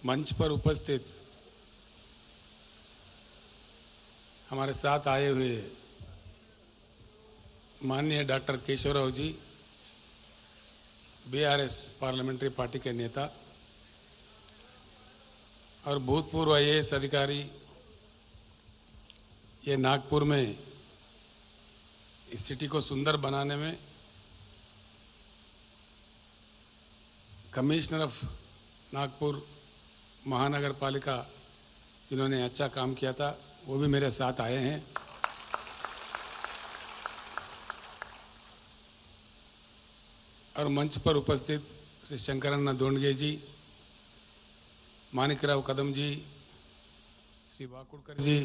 मंच पर उपस्थित हमारे साथ आए हुए माननीय डॉक्टर केशवराव जी, बीआरएस पार्लियामेंट्री पार्टी के नेता और भूतपूर्व आईएएस अधिकारी, ये नागपुर में इस सिटी को सुंदर बनाने में कमिश्नर ऑफ नागपुर महानगर पालिका जिन्होंने अच्छा काम किया था, वो भी मेरे साथ आए हैं। और मंच पर उपस्थित श्री शंकरण्णा दोंडगे जी, माणिकराव कदम जी, श्री वाकुड़कर जी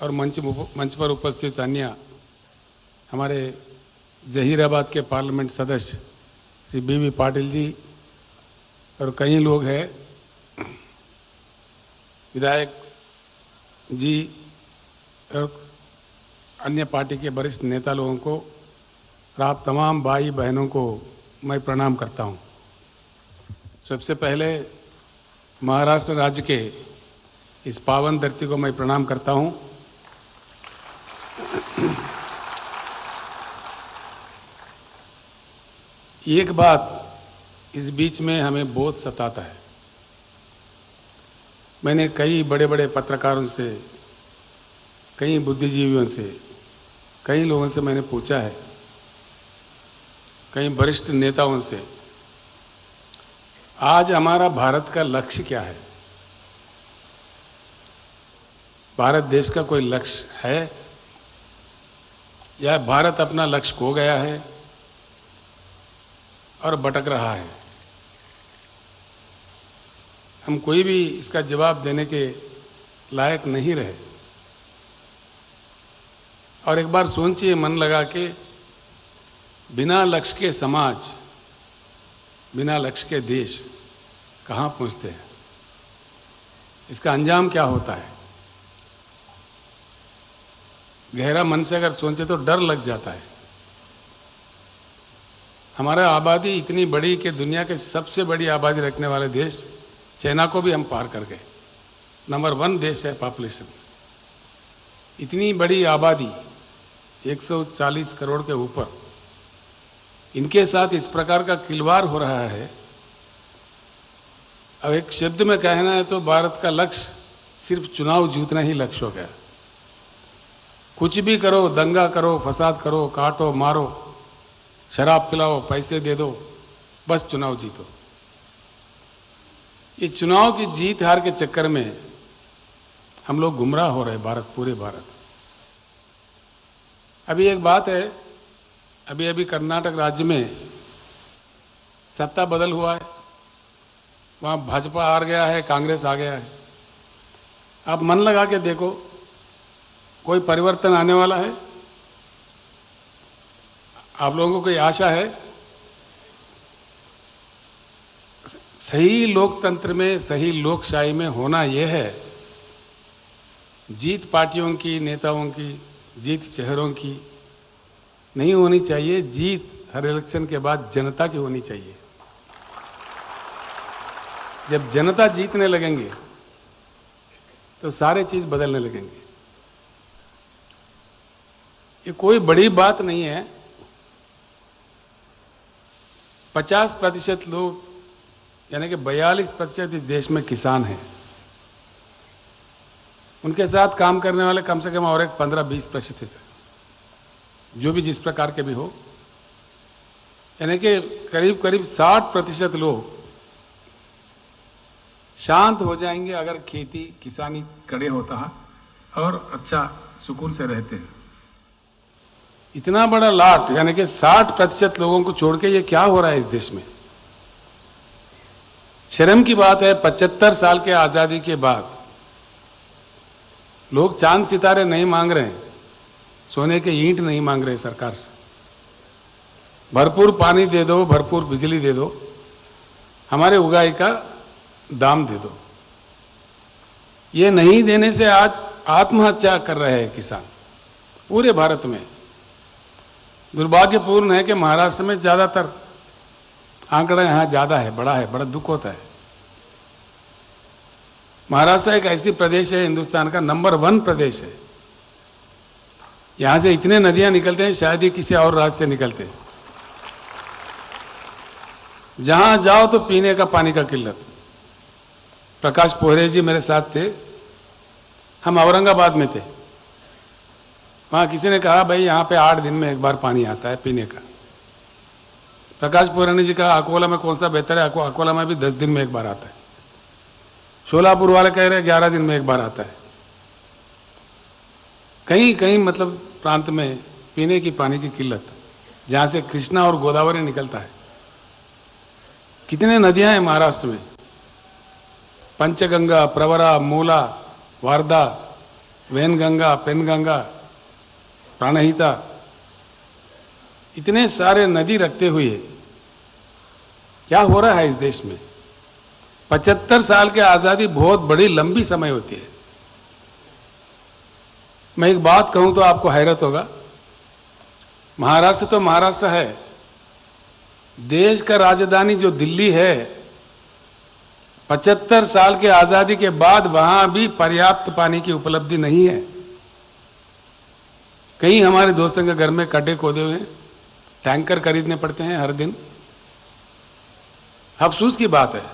और मंच पर उपस्थित अन्य हमारे जहीराबाद के पार्लियामेंट सदस्य श्री बीवी पाटिल जी और कई लोग हैं, विधायक जी और अन्य पार्टी के वरिष्ठ नेता लोगों को और आप तमाम भाई बहनों को मैं प्रणाम करता हूं। सबसे पहले महाराष्ट्र राज्य के इस पावन धरती को मैं प्रणाम करता हूं। एक बात इस बीच में हमें बहुत सताता है। मैंने कई बड़े बड़े पत्रकारों से, कई बुद्धिजीवियों से, कई लोगों से मैंने पूछा है, कई वरिष्ठ नेताओं से, आज हमारा भारत का लक्ष्य क्या है? भारत देश का कोई लक्ष्य है या भारत अपना लक्ष्य खो गया है और भटक रहा है? हम कोई भी इसका जवाब देने के लायक नहीं रहे। और एक बार सोचिए मन लगा के, बिना लक्ष्य के समाज, बिना लक्ष्य के देश कहां पहुंचते हैं? इसका अंजाम क्या होता है? गहरा मन से अगर सोचे तो डर लग जाता है। हमारा आबादी इतनी बड़ी कि दुनिया के सबसे बड़ी आबादी रखने वाले देश चाइना को भी हम पार कर गए। नंबर 1 देश है पॉपुलेशन। इतनी बड़ी आबादी 140 करोड़ के ऊपर, इनके साथ इस प्रकार का खिलवाड़ हो रहा है। अब एक शब्द में कहना है तो भारत का लक्ष्य सिर्फ चुनाव जीतना ही लक्ष्य हो गया। कुछ भी करो, दंगा करो, फसाद करो, काटो मारो, शराब पिलाओ, पैसे दे दो, बस चुनाव जीतो। ये चुनाव की जीत हार के चक्कर में हम लोग गुमराह हो रहे, पूरे भारत। अभी एक बात है, अभी कर्नाटक राज्य में सत्ता बदल हुआ है, वहां भाजपा हार गया है, कांग्रेस आ गया है। आप मन लगा के देखो, कोई परिवर्तन आने वाला है? आप लोगों को कोई आशा है? सही लोकतंत्र में, सही लोकशाही में होना यह है, जीत पार्टियों की, नेताओं की, जीत चेहरों की नहीं होनी चाहिए। जीत हर इलेक्शन के बाद जनता की होनी चाहिए। जब जनता जीतने लगेंगे तो सारे चीज बदलने लगेंगे। ये कोई बड़ी बात नहीं है। 50% लोग, यानी कि 42% इस देश में किसान हैं। उनके साथ काम करने वाले कम से कम और एक 15-20% है, जो भी जिस प्रकार के भी हो, यानी कि करीब करीब 60% लोग शांत हो जाएंगे अगर खेती किसानी कड़े होता है और अच्छा सुकून से रहते हैं। इतना बड़ा लाट, यानी कि 60% लोगों को छोड़ के ये क्या हो रहा है इस देश में? शर्म की बात है, 75 साल के आजादी के बाद लोग चांद सितारे नहीं मांग रहे हैं, सोने के ईंट नहीं मांग रहे सरकार से। भरपूर पानी दे दो, भरपूर बिजली दे दो, हमारे उगाई का दाम दे दो। ये नहीं देने से आज आत्महत्या कर रहे हैं किसान पूरे भारत में। दुर्भाग्यपूर्ण है कि महाराष्ट्र में ज्यादातर आंकड़ा यहां ज्यादा है, बड़ा दुख होता है। महाराष्ट्र एक ऐसी प्रदेश है, हिंदुस्तान का नंबर 1 प्रदेश है। यहां से इतने नदियां निकलते हैं, शायद ही किसी और राज्य से निकलते हैं। जहां जाओ तो पीने का पानी का किल्लत। प्रकाश पोहरे जी मेरे साथ थे, हम औरंगाबाद में थे। वहां किसी ने कहा भाई यहां पे 8 दिन में एक बार पानी आता है पीने का। प्रकाश पोहरे जी कहा अकोला में कौन सा बेहतर है, अकोला में भी 10 दिन में एक बार आता है। शोलापुर वाले कह रहे हैं 11 दिन में एक बार आता है। कहीं कहीं मतलब प्रांत में पीने की पानी की किल्लत, जहां से कृष्णा और गोदावरी निकलता है। कितने नदियां हैं महाराष्ट्र में, पंचगंगा, प्रवरा, मूला, वारदा, वैनगंगा, पेनगंगा, प्राणहिता, इतने सारे नदी रखते हुए क्या हो रहा है इस देश में। 75 साल की आजादी बहुत बड़ी लंबी समय होती है। मैं एक बात कहूं तो आपको हैरत होगा, महाराष्ट्र तो महाराष्ट्र है, देश का राजधानी जो दिल्ली है, 75 साल के आजादी के बाद वहां भी पर्याप्त पानी की उपलब्धि नहीं है। कई हमारे दोस्तों के घर में गड्ढे खोदे हुए हैं, टैंकर खरीदने पड़ते हैं हर दिन। अफसोस की बात है।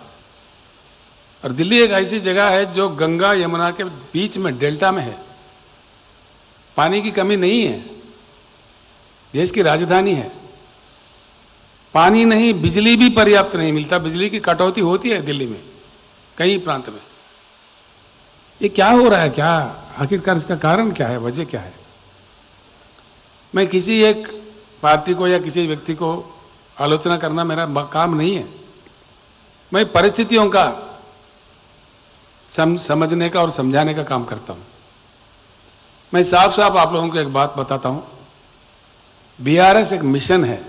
और दिल्ली एक ऐसी जगह है जो गंगा यमुना के बीच में डेल्टा में है, पानी की कमी नहीं है, देश की राजधानी है। पानी नहीं, बिजली भी पर्याप्त नहीं मिलता, बिजली की कटौती होती है दिल्ली में कई प्रांत में। ये क्या हो रहा है, क्या आखिरकार इसका कारण क्या है, वजह क्या है। मैं किसी एक पार्टी को या किसी व्यक्ति को आलोचना करना मेरा काम नहीं है। मैं परिस्थितियों का समझने का और समझाने का काम करता हूं। मैं साफ साफ आप लोगों को एक बात बताता हूं, बीआरएस एक मिशन है।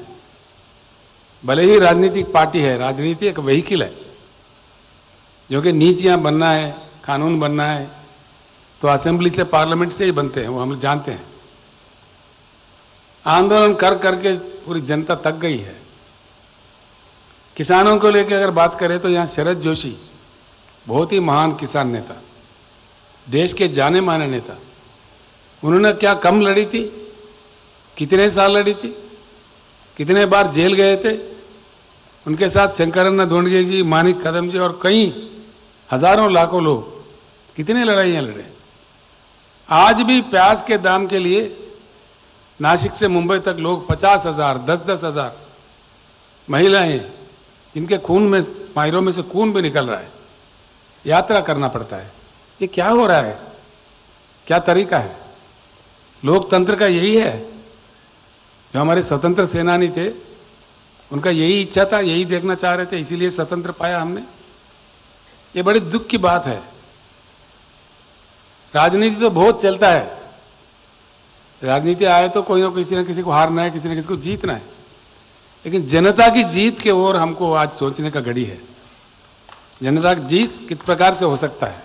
भले ही राजनीतिक पार्टी है, राजनीति एक व्हीकल है, जो कि नीतियां बनना है, कानून बनना है तो असेंबली से, पार्लियामेंट से ही बनते हैं, वो हम जानते हैं। आंदोलन कर करके पूरी जनता थक गई है। किसानों को लेकर अगर बात करें तो यहां शरद जोशी बहुत ही महान किसान नेता, देश के जाने माने नेता, उन्होंने क्या कम लड़ी थी, कितने साल लड़ी थी, कितने बार जेल गए थे। उनके साथ शंकरन्ना धोंडगे जी, मानिक कदम जी और कई हजारों लाखों लोग कितने लड़ाइयां लड़े। आज भी प्याज के दाम के लिए नासिक से मुंबई तक लोग 50,000, 10,000 महिलाएं, जिनके खून में, मायरों में से खून भी निकल रहा है, यात्रा करना पड़ता है। ये क्या हो रहा है, क्या तरीका है। लोकतंत्र का यही है। जो हमारे स्वतंत्र सेनानी थे, उनका यही इच्छा था, यही देखना चाह रहे थे, इसीलिए स्वतंत्र पाया हमने। ये बड़ी दुख की बात है। राजनीति तो बहुत चलता है, राजनीति आए तो कोई ना किसी को हारना है, किसी न किसी को जीतना है, लेकिन जनता की जीत के ओर हमको आज सोचने का घड़ी है। जनता की जीत किस प्रकार से हो सकता है,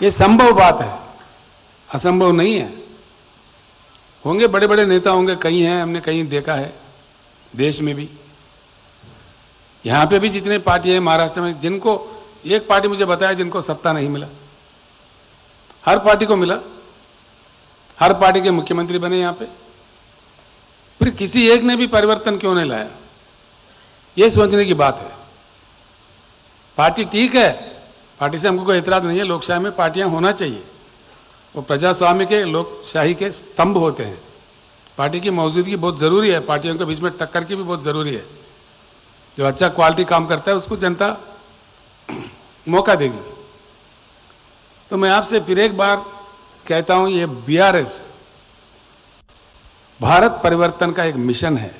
ये संभव बात है, असंभव नहीं है। होंगे बड़े बड़े नेता होंगे, कई हैं, हमने कहीं देखा है देश में भी, यहां पे भी जितने पार्टी है महाराष्ट्र में, जिनको एक पार्टी मुझे बताया जिनको सत्ता नहीं मिला, हर पार्टी को मिला, हर पार्टी के मुख्यमंत्री बने यहां पे। फिर किसी एक ने भी परिवर्तन क्यों नहीं लाया, यह सोचने की बात है। पार्टी ठीक है, पार्टी से हमको कोई एतराज नहीं है, लोकशाही में पार्टियां होना चाहिए, वो प्रजास्वाम्य के, लोकशाही के स्तंभ होते हैं। पार्टी की मौजूदगी बहुत जरूरी है, पार्टियों के बीच में टक्कर की भी बहुत जरूरी है। जो अच्छा क्वालिटी काम करता है उसको जनता मौका देगी। तो मैं आपसे फिर एक बार कहता हूं, ये बीआरएस भारत परिवर्तन का एक मिशन है।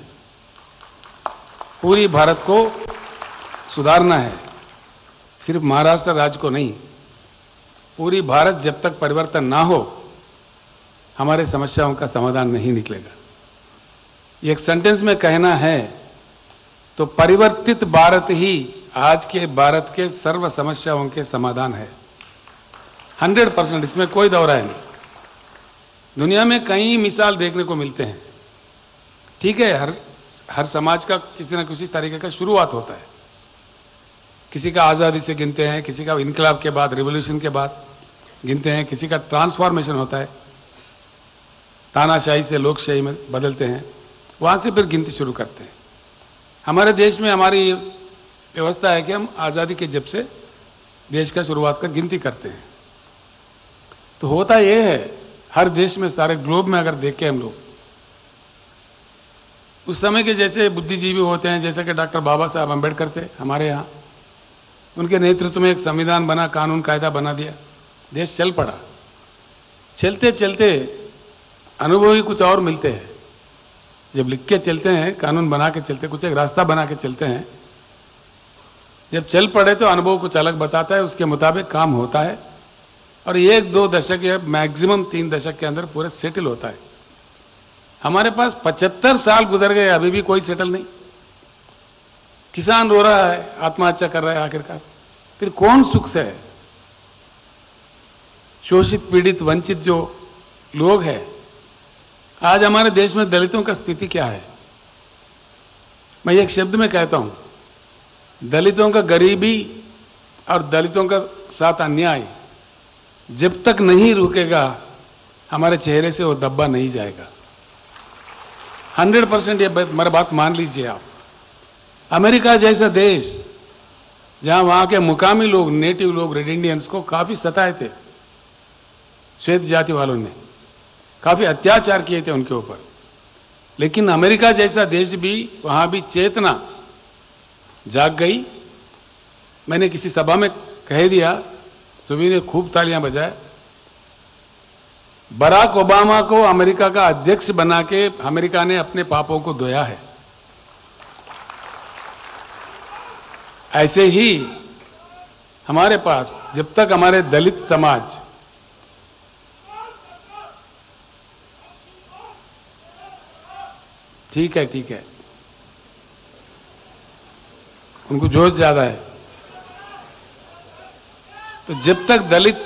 पूरी भारत को सुधारना है, सिर्फ महाराष्ट्र राज्य को नहीं। पूरी भारत जब तक परिवर्तन ना हो, हमारे समस्याओं का समाधान नहीं निकलेगा। ये एक सेंटेंस में कहना है तो परिवर्तित भारत ही आज के भारत के सर्व समस्याओं के समाधान है। 100%, इसमें कोई दोहराय नहीं। दुनिया में कई मिसाल देखने को मिलते हैं। ठीक है, हर समाज का किसी न किसी तरीके का शुरुआत होता है, किसी का आज़ादी से गिनते हैं, किसी का इनकलाब के बाद, रिवॉल्यूशन के बाद गिनते हैं, किसी का ट्रांसफॉर्मेशन होता है, तानाशाही से लोकशाही में बदलते हैं, वहां से फिर गिनती शुरू करते हैं। हमारे देश में हमारी व्यवस्था है कि हम आज़ादी के जब से देश का शुरुआत का गिनती करते हैं। तो होता यह है, हर देश में, सारे ग्लोब में अगर देखें हम लोग, उस समय के जैसे बुद्धिजीवी होते हैं, जैसे कि डॉक्टर बाबा साहब अम्बेडकर थे हमारे यहाँ, उनके नेतृत्व में एक संविधान बना, कानून कायदा बना दिया, देश चल पड़ा। चलते चलते अनुभव ही कुछ और मिलते हैं। जब लिख के चलते हैं, कानून बना के चलते, कुछ एक रास्ता बना के चलते हैं, जब चल पड़े तो अनुभव कुछ अलग बताता है, उसके मुताबिक काम होता है और 1-2 दशक या मैक्सिमम 3 दशक के अंदर पूरे सेटल होता है। हमारे पास 75 साल गुजर गए, अभी भी कोई सेटल नहीं। किसान रो रहा है, आत्महत्या कर रहा है आखिरकार, फिर कौन सुख से है? शोषित, पीड़ित, वंचित जो लोग हैं, आज हमारे देश में दलितों का स्थिति क्या है? मैं एक शब्द में कहता हूं, दलितों का गरीबी और दलितों का साथ अन्याय जब तक नहीं रुकेगा, हमारे चेहरे से वो दब्बा नहीं जाएगा। 100% ये मेरा बात मान लीजिए आप। अमेरिका जैसा देश, जहां वहां के मुकामी लोग, नेटिव लोग, रेड इंडियंस को काफी सताए थे, श्वेत जाति वालों ने काफी अत्याचार किए थे उनके ऊपर, लेकिन अमेरिका जैसा देश भी, वहां भी चेतना जाग गई। मैंने किसी सभा में कह दिया, सभी ने खूब तालियां बजाए, बराक ओबामा को अमेरिका का अध्यक्ष बना के अमेरिका ने अपने पापों को धोया है। ऐसे ही हमारे पास जब तक हमारे दलित समाज ठीक है, उनको जोश ज्यादा है, तो जब तक दलित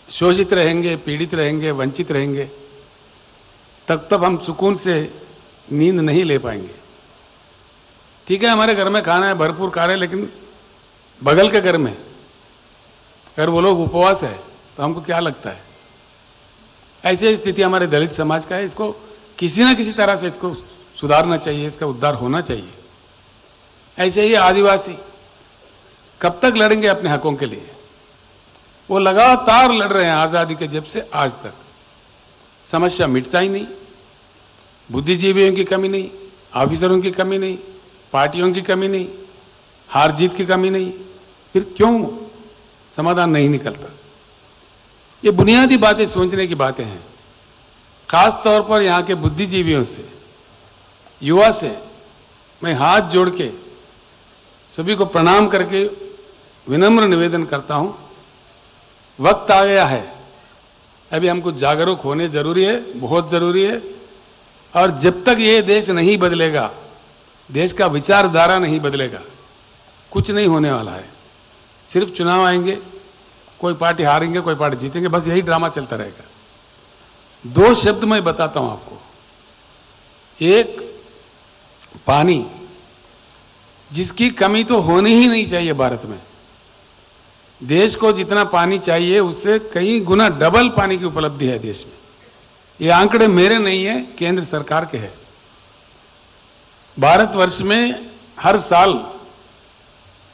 शोषित रहेंगे, पीड़ित रहेंगे, वंचित रहेंगे, तब तक हम सुकून से नींद नहीं ले पाएंगे। ठीक है, हमारे घर में खाना है, भरपूर खा रहे हैं, लेकिन बगल के घर में अगर वो लोग उपवास है तो हमको क्या लगता है? ऐसी स्थिति हमारे दलित समाज का है। इसको किसी न किसी तरह से इसको सुधारना चाहिए, इसका उद्धार होना चाहिए। ऐसे ही आदिवासी कब तक लड़ेंगे अपने हकों के लिए? वो लगातार लड़ रहे हैं आजादी के जब से आज तक, समस्या मिटता ही नहीं। बुद्धिजीवियों की कमी नहीं, ऑफिसरों की कमी नहीं, पार्टियों की कमी नहीं, हार जीत की कमी नहीं, फिर क्यों समाधान नहीं निकलता? ये बुनियादी बातें सोचने की बातें हैं। खास तौर पर यहां के बुद्धिजीवियों से, युवा से मैं हाथ जोड़ के सभी को प्रणाम करके विनम्र निवेदन करता हूं, वक्त आ गया है, अभी हमको जागरूक होने जरूरी है, बहुत जरूरी है। और जब तक ये देश नहीं बदलेगा, देश का विचारधारा नहीं बदलेगा, कुछ नहीं होने वाला है। सिर्फ चुनाव आएंगे, कोई पार्टी हारेंगे, कोई पार्टी जीतेंगे, बस यही ड्रामा चलता रहेगा। 2 शब्द मैं बताता हूं आपको। एक, पानी, जिसकी कमी तो होनी ही नहीं चाहिए भारत में। देश को जितना पानी चाहिए उससे कई गुना डबल पानी की उपलब्धि है देश में। ये आंकड़े मेरे नहीं है, केंद्र सरकार के हैं। भारतवर्ष में हर साल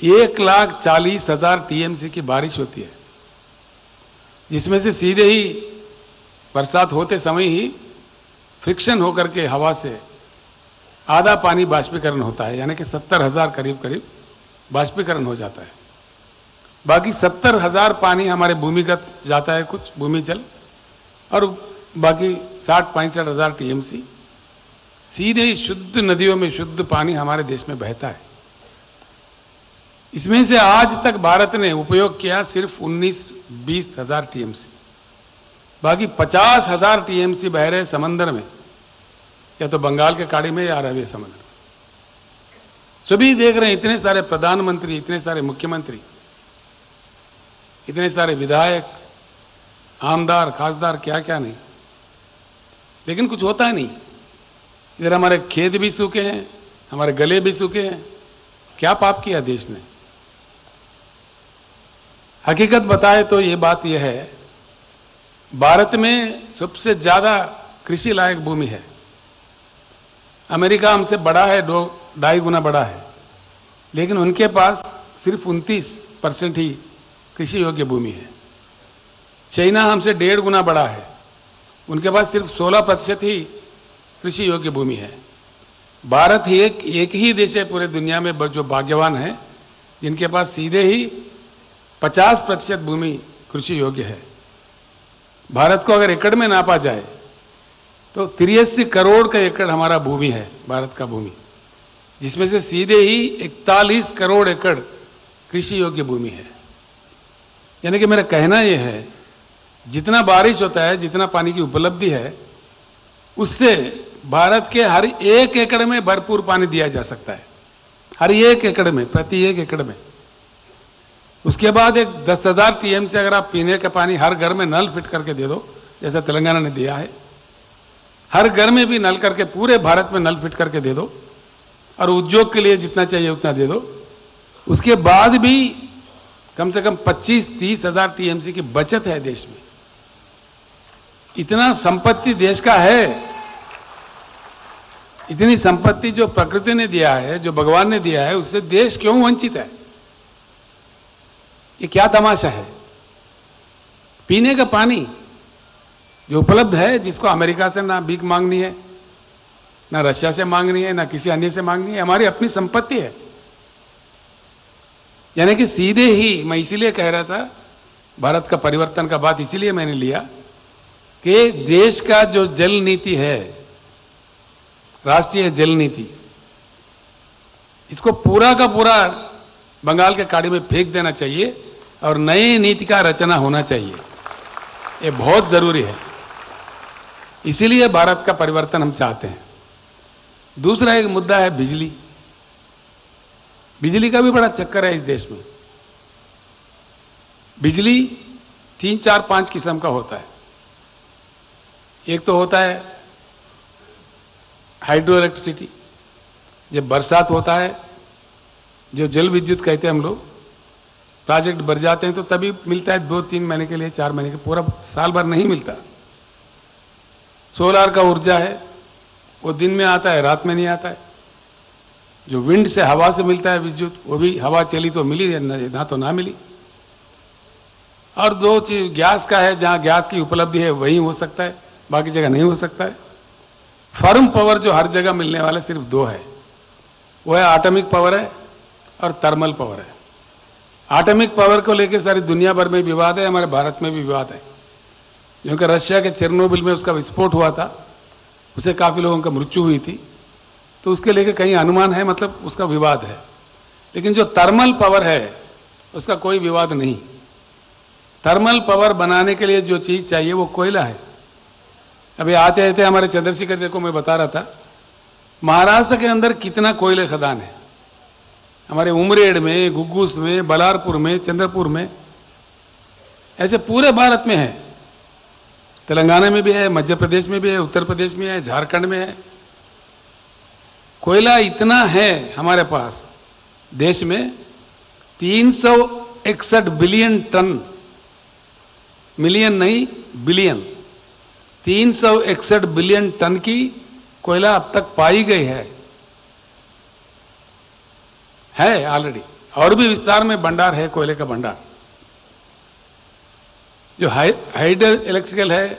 1,40,000 टीएमसी की बारिश होती है, जिसमें से सीधे ही बरसात होते समय ही फ्रिक्शन होकर के हवा से आधा पानी बाष्पीकरण होता है, यानी कि 70,000 करीब बाष्पीकरण हो जाता है। बाकी 70,000 पानी हमारे भूमिगत जाता है, कुछ भूमि जल, और बाकी 60-65,000 टीएमसी सीधे ही शुद्ध नदियों में शुद्ध पानी हमारे देश में बहता है। इसमें से आज तक भारत ने उपयोग किया सिर्फ 19-20,000 टीएमसी। बाकी 50,000 टीएमसी बह रहे समंदर में, या तो बंगाल के खाड़ी में या अरबिया समुद्र में। सभी देख रहे हैं, इतने सारे प्रधानमंत्री, इतने सारे मुख्यमंत्री, इतने सारे विधायक, आमदार, खासदार, क्या क्या नहीं, लेकिन कुछ होता है नहीं। इधर हमारे खेत भी सूखे हैं, हमारे गले भी सूखे हैं। क्या पाप किया देश ने? हकीकत बताए तो ये बात यह है, भारत में सबसे ज्यादा कृषि लायक भूमि है। अमेरिका हमसे बड़ा है, 2-2.5 गुना बड़ा है, लेकिन उनके पास सिर्फ 29% ही कृषि योग्य भूमि है। चाइना हमसे 1.5 गुना बड़ा है, उनके पास सिर्फ 16% ही कृषि योग्य भूमि है। भारत ही एक ही देश है पूरे दुनिया में जो भाग्यवान है, जिनके पास सीधे ही 50% भूमि कृषि योग्य है। भारत को अगर एकड़ में नापा जाए तो 83 करोड़ का एकड़ हमारा भूमि है, भारत का भूमि, जिसमें से सीधे ही 41 करोड़ एकड़ कृषि योग्य भूमि है। यानी कि मेरा कहना यह है, जितना बारिश होता है, जितना पानी की उपलब्धि है, उससे भारत के हर एक एकड़ में भरपूर पानी दिया जा सकता है, हर एक एकड़ में, प्रति एक एकड़ में। उसके बाद एक 10,000 टीएम से अगर आप पीने का पानी हर घर में नल फिट करके दे दो, जैसा तेलंगाना ने दिया है, हर घर में भी नल करके पूरे भारत में नल फिट करके दे दो, और उद्योग के लिए जितना चाहिए उतना दे दो, उसके बाद भी कम से कम 25-30 हजार टीएमसी की बचत है देश में। इतना संपत्ति देश का है, इतनी संपत्ति जो प्रकृति ने दिया है, जो भगवान ने दिया है, उससे देश क्यों वंचित है? ये क्या तमाशा है? पीने का पानी जो उपलब्ध है, जिसको अमेरिका से ना भीख मांगनी है, ना रशिया से मांगनी है, ना किसी अन्य से मांगनी है, हमारी अपनी संपत्ति है। यानी कि सीधे ही, मैं इसीलिए कह रहा था भारत का परिवर्तन का बात इसीलिए मैंने लिया कि देश का जो जल नीति है, राष्ट्रीय जल नीति, इसको पूरा का पूरा बंगाल के खाड़ी में फेंक देना चाहिए और नई नीति का रचना होना चाहिए। ये बहुत जरूरी है, इसीलिए भारत का परिवर्तन हम चाहते हैं। दूसरा एक मुद्दा है बिजली। बिजली का भी बड़ा चक्कर है इस देश में। बिजली 3, 4, 5 किस्म का होता है। एक तो होता है हाइड्रो इलेक्ट्रिसिटी, जब बरसात होता है, जो जल विद्युत कहते हैं हम लोग, प्रोजेक्ट भर जाते हैं तो तभी मिलता है, 2-3 महीने के लिए, 4 महीने के, पूरा साल भर नहीं मिलता। सोलार का ऊर्जा है, वो दिन में आता है, रात में नहीं आता है। जो विंड से, हवा से मिलता है विद्युत, वो भी हवा चली तो मिली, ना तो ना मिली। और 2 चीज गैस का है, जहां गैस की उपलब्धि है वहीं हो सकता है, बाकी जगह नहीं हो सकता है। फर्म पावर जो हर जगह मिलने वाला सिर्फ 2 है, वो है एटॉमिक पावर है और थर्मल पावर है। एटॉमिक पावर को लेकर सारी दुनिया भर में विवाद है, हमारे भारत में भी विवाद है, क्योंकि रशिया के चेरनोबिल में उसका विस्फोट हुआ था, उसे काफी लोगों की मृत्यु हुई थी, तो उसके लेके कहीं अनुमान है, मतलब उसका विवाद है। लेकिन जो थर्मल पावर है उसका कोई विवाद नहीं। थर्मल पावर बनाने के लिए जो चीज चाहिए वो कोयला है। अभी आते आते हमारे चंद्रशेखर जी को मैं बता रहा था, महाराष्ट्र के अंदर कितना कोयले खदान है, हमारे उमरेड में, गुग्गूस में, बलारपुर में, चंद्रपुर में, ऐसे पूरे भारत में है। तेलंगाना में भी है, मध्य प्रदेश में भी है, उत्तर प्रदेश में है, झारखंड में है। कोयला इतना है हमारे पास देश में, 361 बिलियन टन, मिलियन नहीं बिलियन, 361 बिलियन टन की कोयला अब तक पाई गई है ऑलरेडी, और भी विस्तार में भंडार है, कोयले का भंडार। जो हाइड्रो इलेक्ट्रिकल है,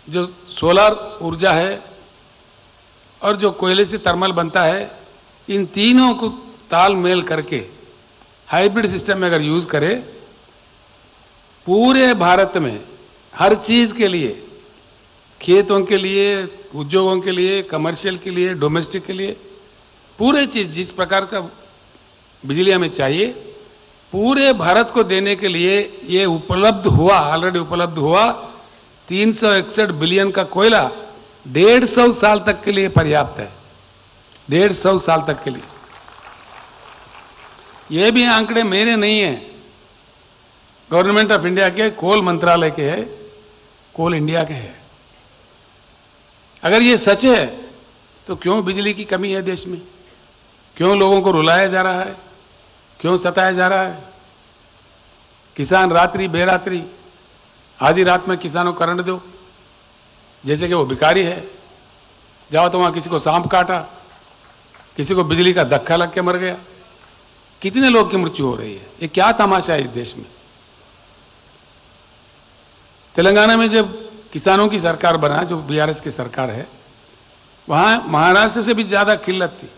जो सोलर ऊर्जा है, और जो कोयले से थर्मल बनता है, इन तीनों को तालमेल करके हाइब्रिड सिस्टम में अगर यूज करें, पूरे भारत में हर चीज के लिए, खेतों के लिए, उद्योगों के लिए, कमर्शियल के लिए, डोमेस्टिक के लिए, पूरे चीज जिस प्रकार का बिजली हमें चाहिए, पूरे भारत को देने के लिए ये उपलब्ध हुआ, ऑलरेडी उपलब्ध हुआ 361 बिलियन का कोयला 150 साल तक के लिए पर्याप्त है, 150 साल तक के लिए। ये भी आंकड़े मेरे नहीं है, गवर्नमेंट ऑफ इंडिया के, कोल मंत्रालय के है, कोल इंडिया के है। अगर ये सच है तो क्यों बिजली की कमी है देश में? क्यों लोगों को रुलाया जा रहा है? क्यों सताया जा रहा है? किसान रात्रि बेरात्रि आधी रात में किसानों को करंट दो, जैसे कि वो भिखारी है। जाओ तो वहां किसी को सांप काटा, किसी को बिजली का धक्का लग के मर गया। कितने लोग की मृत्यु हो रही है। ये क्या तमाशा है इस देश में। तेलंगाना में जब किसानों की सरकार बना, जो बीआरएस की सरकार है, वहां महाराष्ट्र से भी ज्यादा किल्लत थी।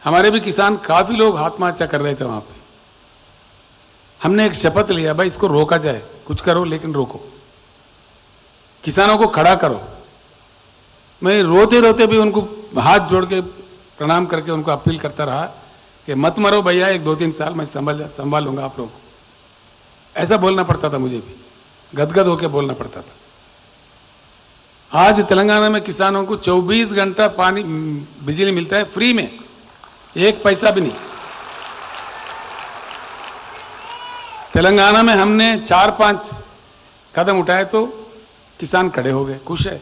हमारे भी किसान काफी लोग आत्महत्या कर रहे थे वहां पे। हमने एक शपथ लिया, भाई इसको रोका जाए, कुछ करो लेकिन रोको, किसानों को खड़ा करो। मैं रोते रोते भी उनको हाथ जोड़ के प्रणाम करके उनको अपील करता रहा कि मत मरो भैया, 1-2-3 साल मैं संभाल लूंगा आप लोगों को। ऐसा बोलना पड़ता था, मुझे भी गदगद होकर बोलना पड़ता था। आज तेलंगाना में किसानों को 24 घंटा पानी बिजली मिलता है फ्री में, 1 पैसा भी नहीं। तेलंगाना में हमने 4-5 कदम उठाए तो किसान खड़े हो गए, खुश है।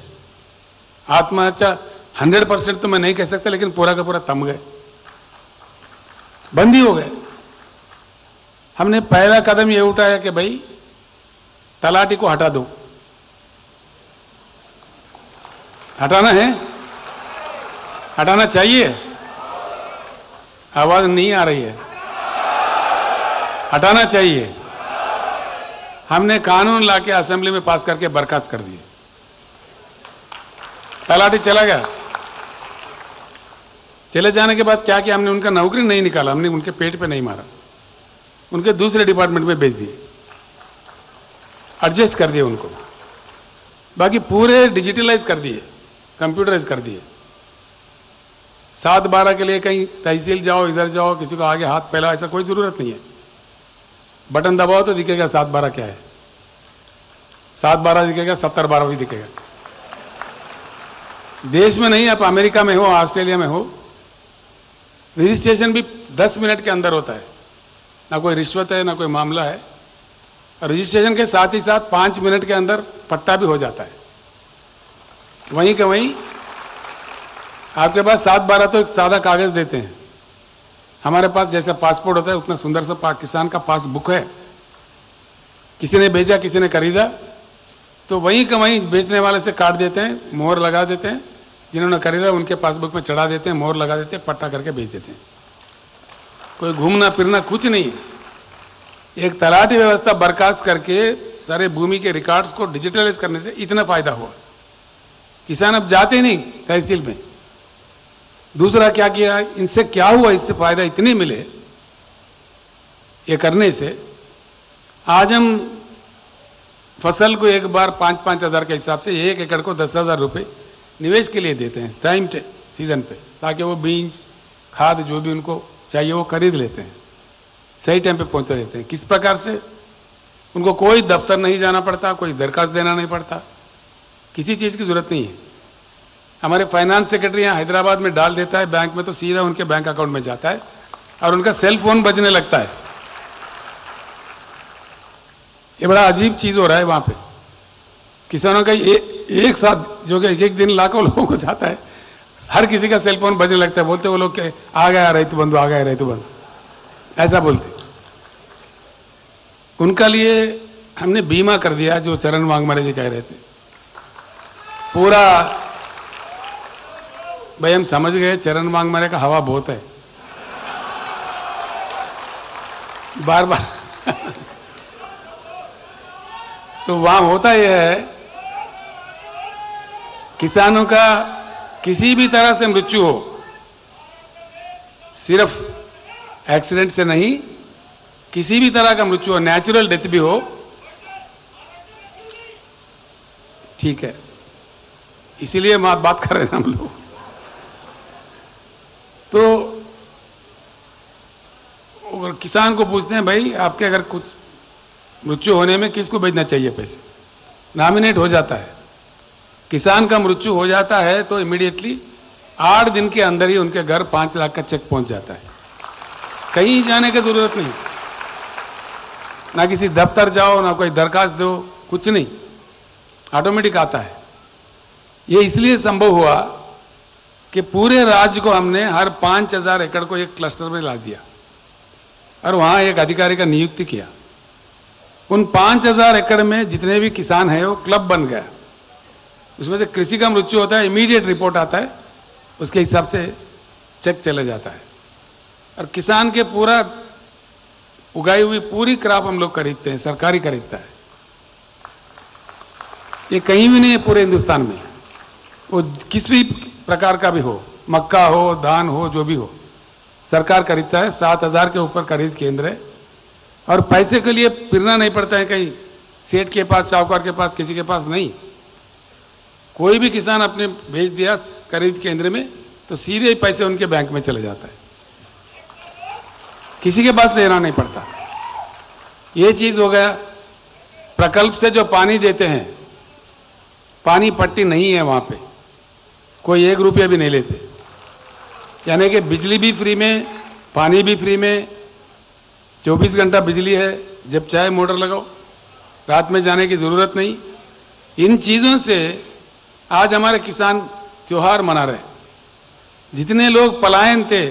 आत्महत्या 100% तो मैं नहीं कह सकता, लेकिन पूरा का पूरा थम गए, बंद ही हो गए। हमने पहला कदम यह उठाया कि भाई तलाटी को हटा दो। हटाना है, हटाना चाहिए। आवाज नहीं आ रही है। हटाना चाहिए। हमने कानून लाके असेंबली में पास करके बर्खास्त कर दिए। तलाटी चला गया। चले जाने के बाद क्या किया, हमने उनका नौकरी नहीं निकाला, हमने उनके पेट पे नहीं मारा, उनके दूसरे डिपार्टमेंट में भेज दिए, एडजस्ट कर दिए उनको। बाकी पूरे डिजिटलाइज कर दिए, कंप्यूटराइज कर दिए। 7-12 के लिए कहीं तहसील जाओ, इधर जाओ, किसी को आगे हाथ फैलाओ, ऐसा कोई जरूरत नहीं है। बटन दबाओ तो दिखेगा 7-12 क्या है, 7-12 दिखेगा, 70-12 भी दिखेगा। देश में नहीं, आप अमेरिका में हो, ऑस्ट्रेलिया में हो, रजिस्ट्रेशन भी 10 मिनट के अंदर होता है। ना कोई रिश्वत है, ना कोई मामला है। रजिस्ट्रेशन के साथ ही साथ 5 मिनट के अंदर पट्टा भी हो जाता है। वहीं का वहीं आपके पास 7-12 तो एक सादा कागज देते हैं। हमारे पास जैसा पासपोर्ट होता है उतना सुंदर सा पाकिस्तान का पासबुक है। किसी ने भेजा, किसी ने खरीदा, तो वहीं का वहीं बेचने वाले से काट देते हैं, मोहर लगा देते हैं। जिन्होंने खरीदा उनके पासबुक में चढ़ा देते हैं, मोहर लगा देते हैं, पट्टा करके बेच देते हैं। कोई घूमना फिरना कुछ नहीं। एक तलाटी व्यवस्था बर्खास्त करके सारे भूमि के रिकॉर्ड्स को डिजिटलाइज करने से इतना फायदा हुआ। किसान अब जाते नहीं तहसील में। दूसरा क्या किया, इनसे क्या हुआ, इससे फायदा इतने मिले ये करने से। आज हम फसल को एक बार 5-5 हजार के हिसाब से 1 एकड़ को 10,000 रुपए निवेश के लिए देते हैं टाइम सीजन पे, ताकि वो बीज खाद जो भी उनको चाहिए वो खरीद लेते हैं, सही टाइम पे पहुंचा देते हैं। किस प्रकार से, उनको कोई दफ्तर नहीं जाना पड़ता, कोई दरखास्त देना नहीं पड़ता, किसी चीज की जरूरत नहीं है। हमारे फाइनेंस सेक्रेटरी यहां हैदराबाद में डाल देता है बैंक में, तो सीधा उनके बैंक अकाउंट में जाता है और उनका सेल फोन बजने लगता है। ये बड़ा अजीब चीज हो रहा है वहां पे। किसानों का एक साथ जो कि एक दिन लाखों लोगों को जाता है, हर किसी का सेल फोन बजने लगता है। बोलते वो लोग के आ गया रैतु बंधु, आ गया रैतु बंधु, ऐसा बोलते। उनका लिए हमने बीमा कर दिया, जो चरण वांगमरे जी कह रहे थे। पूरा भाई हम समझ गए, चरण वांगमरे का हवा बहुत है, बार बार तो वहां होता यह है, किसानों का किसी भी तरह से मृत्यु हो, सिर्फ एक्सीडेंट से नहीं, किसी भी तरह का मृत्यु हो, नेचुरल डेथ भी हो, ठीक है। इसीलिए बात कर रहे हैं हम लोग। तो अगर किसान को पूछते हैं, भाई आपके अगर कुछ मृत्यु होने में किसको भेजना चाहिए पैसे, नॉमिनेट हो जाता है। किसान का मृत्यु हो जाता है तो इमीडिएटली 8 दिन के अंदर ही उनके घर 5 लाख का चेक पहुंच जाता है। कहीं जाने की जरूरत नहीं, ना किसी दफ्तर जाओ, ना कोई दरखास्त दो, कुछ नहीं, ऑटोमेटिक आता है। ये इसलिए संभव हुआ कि पूरे राज्य को हमने हर 5,000 एकड़ को एक क्लस्टर में ला दिया और वहां एक अधिकारी का नियुक्ति किया। उन 5,000 एकड़ में जितने भी किसान हैं वो क्लब बन गया। उसमें से कृषि का मृत्यु होता है, इमीडिएट रिपोर्ट आता है, उसके हिसाब से चेक चला जाता है और किसान के पूरा उगाई हुई पूरी क्रॉप हम लोग खरीदते हैं, सरकारी खरीदता है। ये कहीं भी नहीं है पूरे हिंदुस्तान में, वो किसी भी प्रकार का भी हो, मक्का हो, धान हो, जो भी हो, सरकार खरीदता है। 7,000 के ऊपर खरीद केंद्र है और पैसे के लिए फिरना नहीं पड़ता है कहीं सेठ के पास, साहूकार के पास, किसी के पास नहीं। कोई भी किसान अपने भेज दिया खरीद केंद्र में तो सीधे ही पैसे उनके बैंक में चले जाता है, किसी के पास देना नहीं पड़ता। ये चीज हो गया। प्रकल्प से जो पानी देते हैं, पानी पट्टी नहीं है वहां पे, कोई 1 रुपया भी नहीं लेते, यानी कि बिजली भी फ्री में, पानी भी फ्री में, 24 घंटा बिजली है, जब चाहे मोटर लगाओ, रात में जाने की जरूरत नहीं। इन चीजों से आज हमारे किसान त्योहार मना रहे हैं। जितने लोग पलायन थे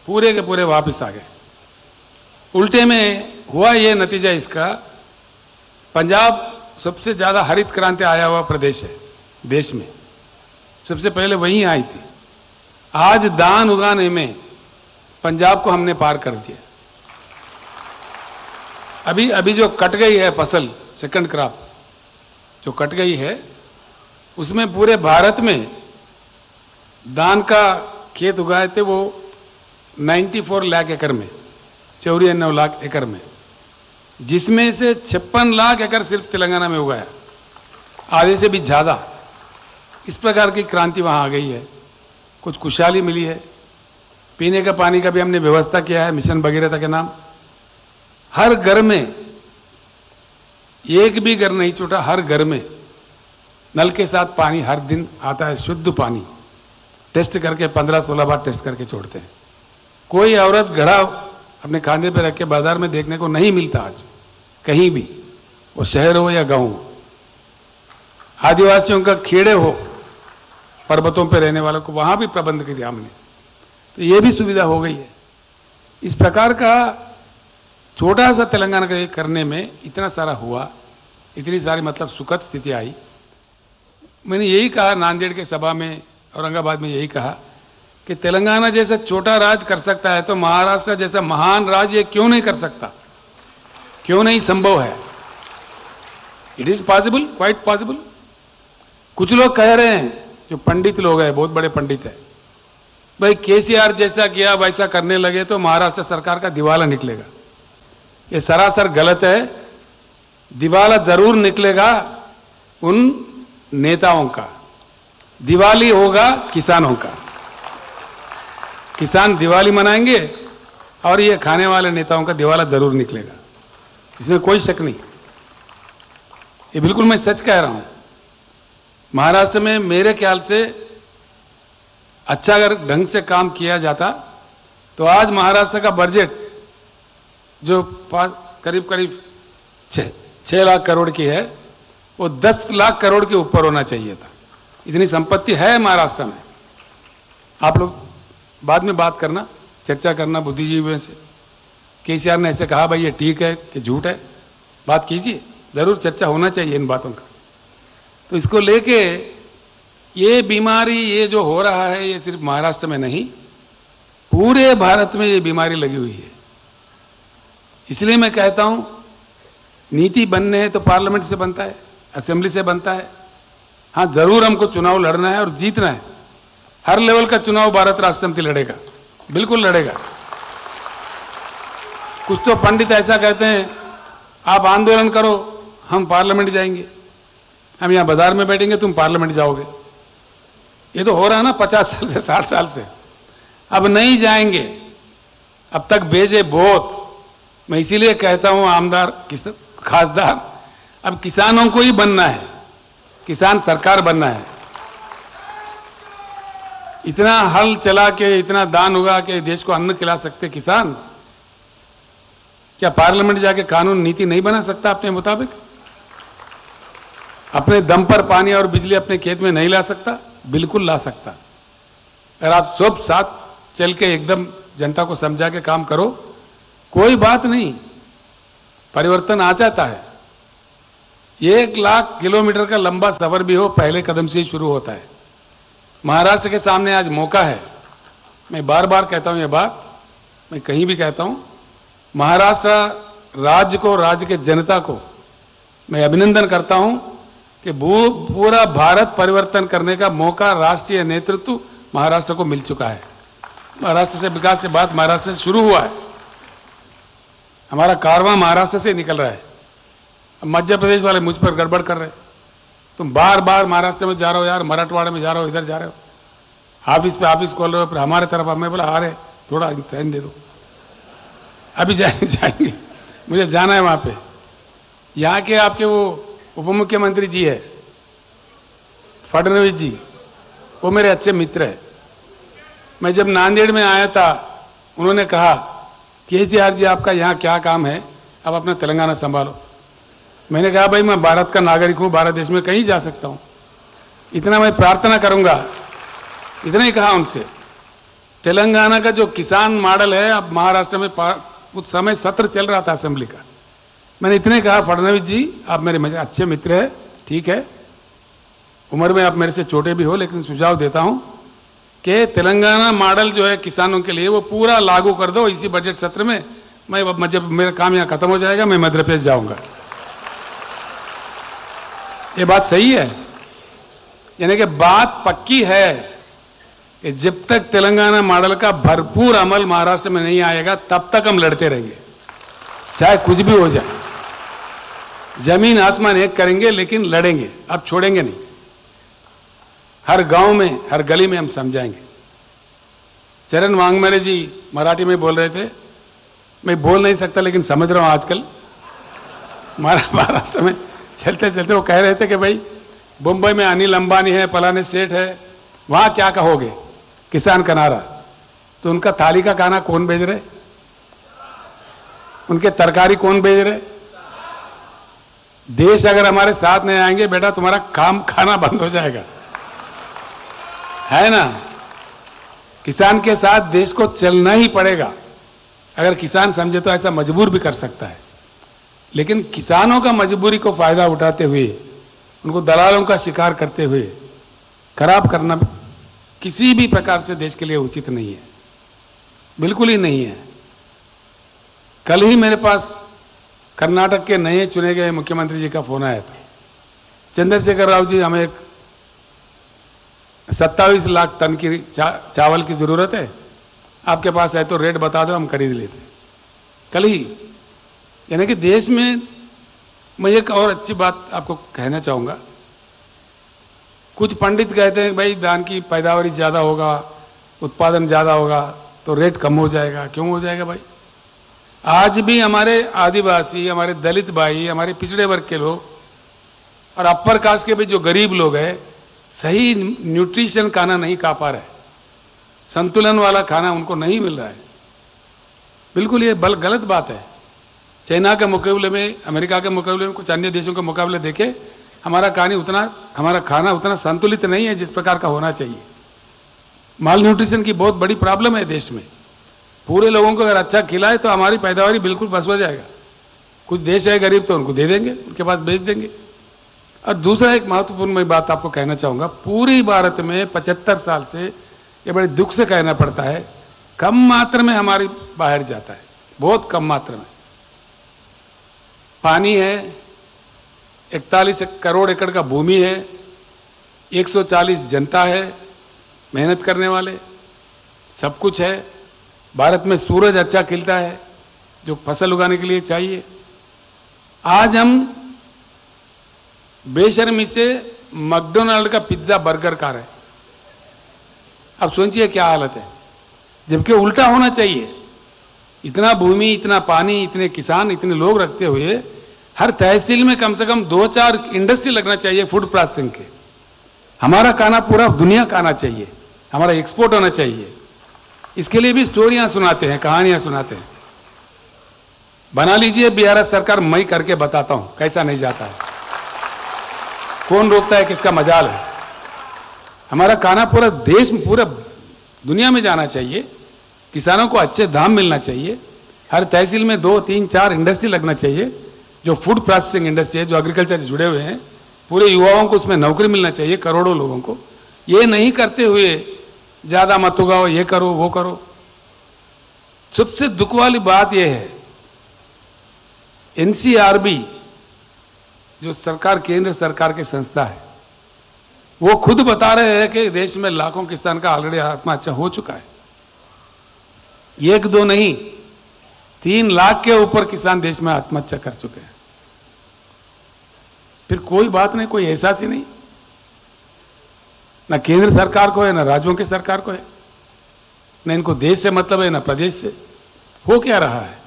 पूरे के पूरे वापस आ गए। उल्टे में हुआ ये नतीजा इसका, पंजाब सबसे ज्यादा हरित क्रांति आया हुआ प्रदेश है देश में, सबसे पहले वहीं आई थी। आज धान उगाने में पंजाब को हमने पार कर दिया। अभी जो कट गई है फसल, सेकंड क्रॉप जो कट गई है, उसमें पूरे भारत में धान का खेत उगाए थे वो 94 लाख एकड़ में, 94 लाख एकड़ में, जिसमें से 56 लाख एकड़ सिर्फ तेलंगाना में उगाया, आधे से भी ज्यादा। इस प्रकार की क्रांति वहां आ गई है, कुछ खुशहाली मिली है। पीने का पानी का भी हमने व्यवस्था किया है मिशन भगीरथ के नाम। हर घर में, एक भी घर नहीं छूटा, हर घर में नल के साथ पानी हर दिन आता है, शुद्ध पानी। टेस्ट करके 15-16 बार टेस्ट करके छोड़ते हैं। कोई औरत घड़ा अपने खाने पे रख के बाजार में देखने को नहीं मिलता आज कहीं भी, वो शहर हो या गांव हो। आदिवासियों का खेड़े हो, पर्वतों पे रहने वालों को, वहां भी प्रबंध किया हमने, तो ये भी सुविधा हो गई है। इस प्रकार का छोटा सा तेलंगाना का करने में इतना सारा हुआ, इतनी सारी मतलब सुखद स्थिति आई। मैंने यही कहा नांदेड़ के सभा में, औरंगाबाद में यही कहा कि तेलंगाना जैसा छोटा राज्य कर सकता है तो महाराष्ट्र जैसा महान राज्य ये क्यों नहीं कर सकता, क्यों नहीं संभव है। It is possible, quite possible. कुछ लोग कह रहे हैं, जो पंडित लोग हैं, बहुत बड़े पंडित हैं, भाई केसीआर जैसा किया वैसा करने लगे तो महाराष्ट्र सरकार का दिवाला निकलेगा। ये सरासर गलत है। दिवाला जरूर निकलेगा उन नेताओं का, दिवाली होगा किसानों का। किसान दिवाली मनाएंगे और ये खाने वाले नेताओं का दिवाला जरूर निकलेगा, इसमें कोई शक नहीं। ये बिल्कुल मैं सच कह रहा हूं। महाराष्ट्र में मेरे ख्याल से अच्छा अगर ढंग से काम किया जाता तो आज महाराष्ट्र का बजट जो करीब करीब 6 लाख करोड़ की है, वो 10 लाख करोड़ के ऊपर होना चाहिए था। इतनी संपत्ति है महाराष्ट्र में। आप लोग बाद में बात करना, चर्चा करना बुद्धिजीवियों से। केसीआर ने ऐसे कहा, भाई ये ठीक है कि झूठ है, बात कीजिए, जरूर चर्चा होना चाहिए इन बातों का। तो इसको लेके ये बीमारी, ये जो हो रहा है, ये सिर्फ महाराष्ट्र में नहीं, पूरे भारत में ये बीमारी लगी हुई है। इसलिए मैं कहता हूं, नीति बनने है तो पार्लियामेंट से बनता है, असेंबली से बनता है। हां, जरूर हमको चुनाव लड़ना है और जीतना है। हर लेवल का चुनाव भारत राष्ट्र समिति लड़ेगा, बिल्कुल लड़ेगा। कुछ तो पंडित ऐसा कहते हैं, आप आंदोलन करो, हम पार्लियामेंट जाएंगे, हम यहां बाजार में बैठेंगे, तुम पार्लियामेंट जाओगे। ये तो हो रहा है ना 50 साल से, 60 साल से। अब नहीं जाएंगे, अब तक भेजे बहुत। मैं इसीलिए कहता हूं, आमदार खासदार, अब किसानों को ही बनना है, किसान सरकार बनना है। इतना हल चला के, इतना दान उगा के देश को अन्न खिला सकते किसान, क्या पार्लियामेंट जाके कानून नीति नहीं बना सकता अपने मुताबिक? अपने दम पर पानी और बिजली अपने खेत में नहीं ला सकता? बिल्कुल ला सकता। अगर आप सब साथ चल के एकदम जनता को समझा के काम करो, कोई बात नहीं, परिवर्तन आ जाता है। 1 लाख किलोमीटर का लंबा सफर भी हो, पहले कदम से ही शुरू होता है। महाराष्ट्र के सामने आज मौका है। मैं बार बार कहता हूं यह बात, मैं कहीं भी कहता हूं, महाराष्ट्र राज्य को, राज्य के जनता को मैं अभिनंदन करता हूं कि पूरा भारत परिवर्तन करने का मौका राष्ट्रीय नेतृत्व महाराष्ट्र को मिल चुका है। महाराष्ट्र से विकास से बात महाराष्ट्र से शुरू हुआ है। हमारा कारवां महाराष्ट्र से निकल रहा है। अब मध्य प्रदेश वाले मुझ पर गड़बड़ कर रहे हैं। तुम बार बार महाराष्ट्र में जा रहे हो यार, मराठवाड़ा में जा रहे हो, इधर जा रहे हो, ऑफिस पे ऑफिस खोल रहे हो, फिर हमारे तरफ हमें बोला आ रहे, थोड़ा टाइम दे दो, अभी जाएंगे, मुझे जाना है वहां पे। यहां के आपके वो उप मुख्यमंत्री जी है फडणवीस जी, वो मेरे अच्छे मित्र है। मैं जब नांदेड़ में आया था, उन्होंने कहा केसीआर जी आपका यहां क्या काम है, अब अपना तेलंगाना संभालो। मैंने कहा भाई मैं भारत का नागरिक हूं, भारत देश में कहीं जा सकता हूं, इतना मैं प्रार्थना करूंगा, इतना ही कहा उनसे। तेलंगाना का जो किसान मॉडल है, अब महाराष्ट्र में उस समय सत्र चल रहा था असेंबली का, मैंने इतने कहा फडणवीस जी आप मेरे अच्छे मित्र हैं, ठीक है, उम्र में आप मेरे से छोटे भी हो, लेकिन सुझाव देता हूं कि तेलंगाना मॉडल जो है किसानों के लिए वो पूरा लागू कर दो इसी बजट सत्र में। मैं जब मेरा काम यहां खत्म हो जाएगा मैं मध्य प्रदेश जाऊंगा। ये बात सही है, यानी कि बात पक्की है कि जब तक तेलंगाना मॉडल का भरपूर अमल महाराष्ट्र में नहीं आएगा तब तक हम लड़ते रहेंगे, चाहे कुछ भी हो जाए। जमीन आसमान एक करेंगे, लेकिन लड़ेंगे, अब छोड़ेंगे नहीं। हर गांव में, हर गली में हम समझाएंगे। चरण वांगमरे जी मराठी में बोल रहे थे, मैं बोल नहीं सकता लेकिन समझ रहा हूं आजकल। महाराष्ट्र में चलते चलते वो कह रहे थे कि भाई मुंबई में अनिल अंबानी है, फलाने सेठ है, वहां क्या कहोगे किसान का नारा। तो उनका थाली का खाना कौन भेज रहे, उनके तरकारी कौन भेज रहे। देश अगर हमारे साथ नहीं आएंगे बेटा, तुम्हारा काम खाना बंद हो जाएगा, है ना। किसान के साथ देश को चलना ही पड़ेगा। अगर किसान समझे तो ऐसा मजबूर भी कर सकता है, लेकिन किसानों का मजबूरी को फायदा उठाते हुए, उनको दलालों का शिकार करते हुए खराब करना किसी भी प्रकार से देश के लिए उचित नहीं है, बिल्कुल ही नहीं है। कल ही मेरे पास कर्नाटक के नए चुने गए मुख्यमंत्री जी का फोन आया था। चंद्रशेखर राव जी, हमें एक 27 लाख टन की चावल की जरूरत है, आपके पास है तो रेट बता दो, हम खरीद लेते। कल ही, यानी कि देश में, मैं एक और अच्छी बात आपको कहना चाहूंगा। कुछ पंडित कहते हैं भाई धान की पैदावारी ज्यादा होगा, उत्पादन ज्यादा होगा तो रेट कम हो जाएगा। क्यों हो जाएगा भाई? आज भी हमारे आदिवासी, हमारे दलित भाई, हमारे पिछड़े वर्ग के लोग और अपर कास्ट के भी जो गरीब लोग हैं, सही न्यूट्रिशन खाना नहीं खा पा रहे, संतुलन वाला खाना उनको नहीं मिल रहा है। बिल्कुल ये गलत बात है। चाइना के मुकाबले में, अमेरिका के मुकाबले में, कुछ अन्य देशों के मुकाबले देखे, हमारा खाना उतना संतुलित नहीं है जिस प्रकार का होना चाहिए। माल न्यूट्रिशन की बहुत बड़ी प्रॉब्लम है देश में। पूरे लोगों को अगर अच्छा खिलाए तो हमारी पैदावारी बिल्कुल बस हो जाएगा। कुछ देश है गरीब तो उनको दे देंगे, उनके पास बेच देंगे। और दूसरा एक महत्वपूर्ण मैं बात आपको कहना चाहूंगा, पूरी भारत में 75 साल से ये बड़े दुख से कहना पड़ता है, कम मात्रा में हमारी बाहर जाता है, बहुत कम मात्रा में। पानी है, 41 करोड़ एकड़ का भूमि है, 140 जनता है, मेहनत करने वाले, सब कुछ है। भारत में सूरज अच्छा खिलता है जो फसल उगाने के लिए चाहिए। आज हम बेशर्मी से मैकडॉनल्ड का पिज्जा बर्गर खा रहे हैं। अब सोचिए क्या हालत है, जबकि उल्टा होना चाहिए। इतना भूमि, इतना पानी, इतने किसान, इतने लोग रखते हुए हर तहसील में कम से कम 2-4 इंडस्ट्री लगना चाहिए फूड प्रोसेसिंग के। हमारा खाना पूरा दुनिया का आना चाहिए, हमारा एक्सपोर्ट होना चाहिए। इसके लिए भी स्टोरियां सुनाते हैं, कहानियां सुनाते हैं। बना लीजिए बिहार सरकार, मैं करके बताता हूं कैसा नहीं जाता है। कौन रोकता है, किसका मजाल है। हमारा खाना पूरा देश में, पूरा दुनिया में जाना चाहिए। किसानों को अच्छे दाम मिलना चाहिए। हर तहसील में 2, 3, 4 इंडस्ट्री लगना चाहिए। जो फूड प्रोसेसिंग इंडस्ट्री है, जो एग्रीकल्चर से जुड़े हुए हैं, पूरे युवाओं को उसमें नौकरी मिलना चाहिए, करोड़ों लोगों को। ये नहीं करते हुए ज्यादा मत उगाओ, ये करो वो करो। सबसे दुख वाली बात यह है, एनसीआरबी जो सरकार, केंद्र सरकार की संस्था है, वो खुद बता रहे हैं कि देश में लाखों किसान का ऑलरेडी आत्महत्या हो चुका है। एक दो नहीं, 3 लाख के ऊपर किसान देश में आत्महत्या कर चुके हैं। फिर कोई बात नहीं, कोई एहसास ही नहीं, ना केंद्र सरकार को है, ना राज्यों की सरकार को है, ना इनको देश से मतलब है, ना प्रदेश से। हो क्या रहा है?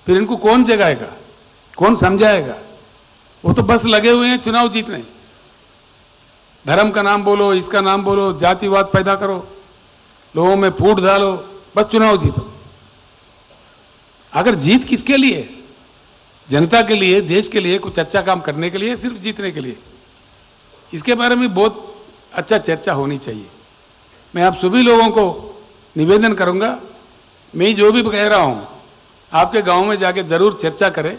फिर इनको कौन जगाएगा, कौन समझाएगा? वो तो बस लगे हुए हैं चुनाव जीतने। धर्म का नाम बोलो, इसका नाम बोलो, जातिवाद पैदा करो, लोगों में फूट डालो, बस चुनाव जीतो। अगर जीत किसके लिए? जनता के लिए, देश के लिए, कुछ अच्छा काम करने के लिए, सिर्फ जीतने के लिए? इसके बारे में बहुत अच्छा चर्चा होनी चाहिए। मैं आप सभी लोगों को निवेदन करूंगा, मैं जो भी कह रहा हूं, आपके गांव में जाके जरूर चर्चा करें,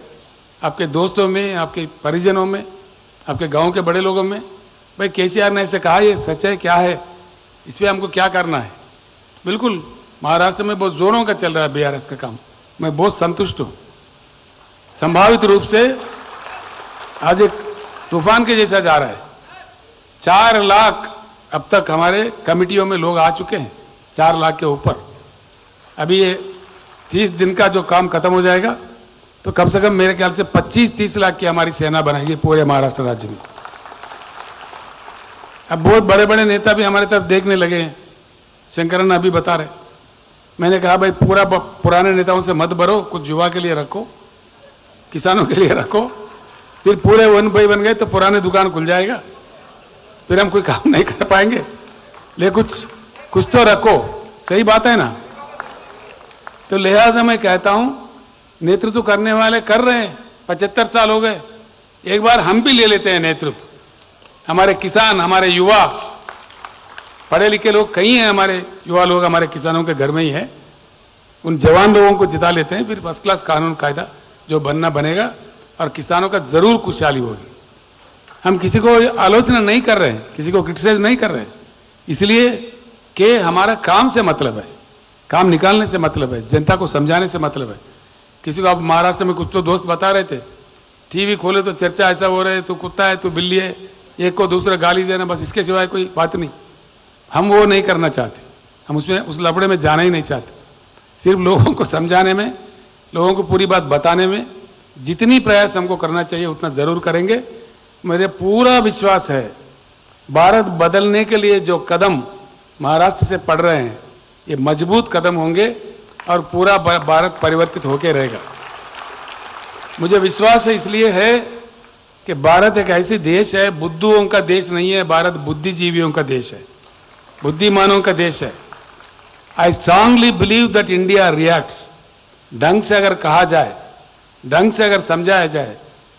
आपके दोस्तों में, आपके परिजनों में, आपके गांव के बड़े लोगों में। भाई केसीआर ने ऐसे कहा, ये सच है क्या है, इस पर हमको क्या करना है? बिल्कुल महाराष्ट्र में बहुत जोरों का चल रहा है बीआरएस का काम, मैं बहुत संतुष्ट हूं। संभावित रूप से आज एक तूफान के जैसा जा रहा है। 4 लाख अब तक हमारे कमिटियों में लोग आ चुके हैं, 4 लाख के ऊपर। अभी ये 30 दिन का जो काम खत्म हो जाएगा तो कम से कम मेरे ख्याल से 25-30 लाख की हमारी सेना बनाएगी पूरे महाराष्ट्र राज्य में। अब बहुत बड़े बड़े नेता भी हमारे तरफ देखने लगे हैं। शंकरन अभी बता रहे, मैंने कहा भाई पूरा पुराने नेताओं से मत भरो, कुछ युवा के लिए रखो, किसानों के लिए रखो। फिर पूरे 1 भाई बन गए तो पुराने दुकान खुल जाएगा, फिर हम कोई काम नहीं कर पाएंगे। ले कुछ तो रखो, सही बात है ना? तो लिहाजा मैं कहता हूं, नेतृत्व करने वाले कर रहे हैं, 75 साल हो गए, एक बार हम भी ले लेते हैं नेतृत्व। हमारे किसान, हमारे युवा, पढ़े लिखे लोग कई हैं, हमारे युवा लोग हमारे किसानों के घर में ही है, उन जवान लोगों को जिता लेते हैं, फिर फर्स्ट क्लास कानून कायदा जो बनना बनेगा और किसानों का जरूर खुशहाली होगी। हम किसी को आलोचना नहीं कर रहे हैं, किसी को क्रिटिसाइज नहीं कर रहे हैं, इसलिए कि हमारा काम से मतलब है, काम निकालने से मतलब है, जनता को समझाने से मतलब है। किसी को आप महाराष्ट्र में कुछ तो दोस्त बता रहे थे, टीवी खोले तो चर्चा ऐसा हो रहा है, तू कुत्ता है, तू बिल्ली है, एक को दूसरा गाली देना, बस इसके सिवाय कोई बात नहीं। हम वो नहीं करना चाहते, हम उसमें उस लफड़े में जाना ही नहीं चाहते। सिर्फ लोगों को समझाने में, लोगों को पूरी बात बताने में जितनी प्रयास हमको करना चाहिए उतना जरूर करेंगे। मेरे पूरा विश्वास है, भारत बदलने के लिए जो कदम महाराष्ट्र से पड़ रहे हैं, ये मजबूत कदम होंगे और पूरा भारत परिवर्तित होकर रहेगा। मुझे विश्वास है, इसलिए है कि भारत एक ऐसी देश है, बुद्धुओं का देश नहीं है, भारत बुद्धिजीवियों का देश है, बुद्धिमानों का देश है। I strongly believe that India reacts. ढंग से अगर कहा जाए, ढंग से अगर समझाया जाए,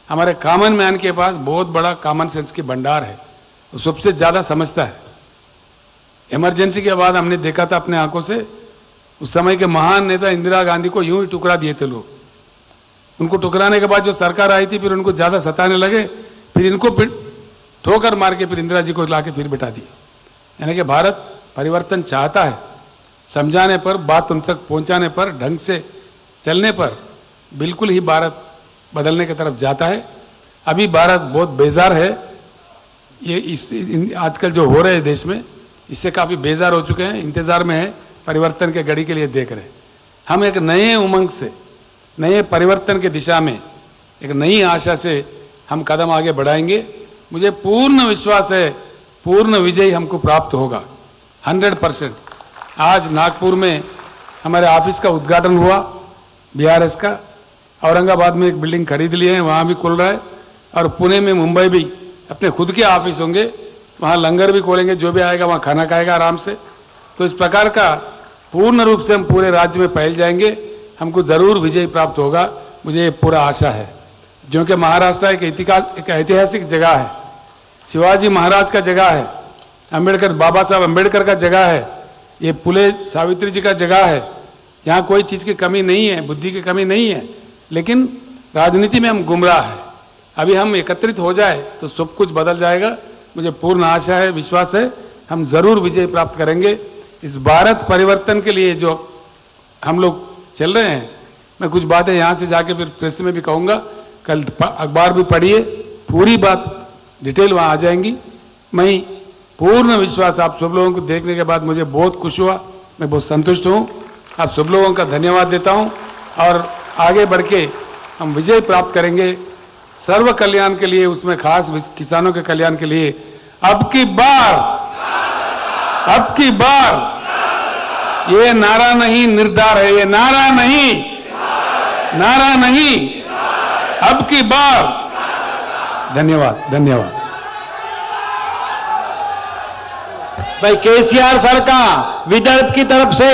हमारे कॉमन मैन के पास बहुत बड़ा कॉमन सेंस की भंडार है, वो सबसे ज्यादा समझता है। इमरजेंसी के बाद हमने देखा था अपने आंखों से, उस समय के महान नेता इंदिरा गांधी को यूं ही टुकरा दिए थे लोग। उनको टुकराने के बाद जो सरकार आई थी, फिर उनको ज्यादा सताने लगे, फिर इनको ठोकर मार के फिर इंदिरा जी को लाके फिर बिठा दिया। यानी कि भारत परिवर्तन चाहता है, समझाने पर, बात उन तक पहुंचाने पर, ढंग से चलने पर बिल्कुल ही भारत बदलने की तरफ जाता है। अभी भारत बहुत बेजार है, ये आजकल जो हो रहे हैं देश में, इससे काफी बेजार हो चुके हैं, इंतजार में है, परिवर्तन के घड़ी के लिए देख रहे हैं। हम एक नए उमंग से, नए परिवर्तन की दिशा में, एक नई आशा से हम कदम आगे बढ़ाएंगे। मुझे पूर्ण विश्वास है, पूर्ण विजय हमको प्राप्त होगा, 100%। आज नागपुर में हमारे ऑफिस का उद्घाटन हुआ बीआरएस का, औरंगाबाद में एक बिल्डिंग खरीद ली है, वहां भी खुल रहा है, और पुणे में, मुंबई भी अपने खुद के ऑफिस होंगे, वहां लंगर भी खोलेंगे, जो भी आएगा वहां खाना खाएगा आराम से। तो इस प्रकार का पूर्ण रूप से हम पूरे राज्य में फैल जाएंगे, हमको जरूर विजय प्राप्त होगा, मुझे ये पूरा आशा है। क्योंकि महाराष्ट्र एक ऐतिहासिक जगह है, शिवाजी महाराज का जगह है, अंबेडकर, बाबा साहब अंबेडकर का जगह है, ये फुले सावित्री जी का जगह है। यहां कोई चीज की कमी नहीं है, बुद्धि की कमी नहीं है, लेकिन राजनीति में हम गुमराह है। अभी हम एकत्रित हो जाए तो सब कुछ बदल जाएगा। मुझे पूर्ण आशा है, विश्वास है, हम जरूर विजय प्राप्त करेंगे। इस भारत परिवर्तन के लिए जो हम लोग चल रहे हैं, मैं कुछ बातें यहां से जाके फिर प्रेस में भी कहूंगा, कल अखबार भी पढ़िए, पूरी बात डिटेल वहां आ जाएंगी। मैं पूर्ण विश्वास, आप सब लोगों को देखने के बाद मुझे बहुत खुश हुआ, मैं बहुत संतुष्ट हूं। आप सब लोगों का धन्यवाद देता हूं और आगे बढ़ के हम विजय प्राप्त करेंगे सर्व कल्याण के लिए, उसमें खास किसानों के कल्याण के लिए। अब की बार ये नारा नहीं, निर्धार है। ये नारा नहीं, अब की बार। धन्यवाद। भाई केसीआर सर का विदर्भ की तरफ से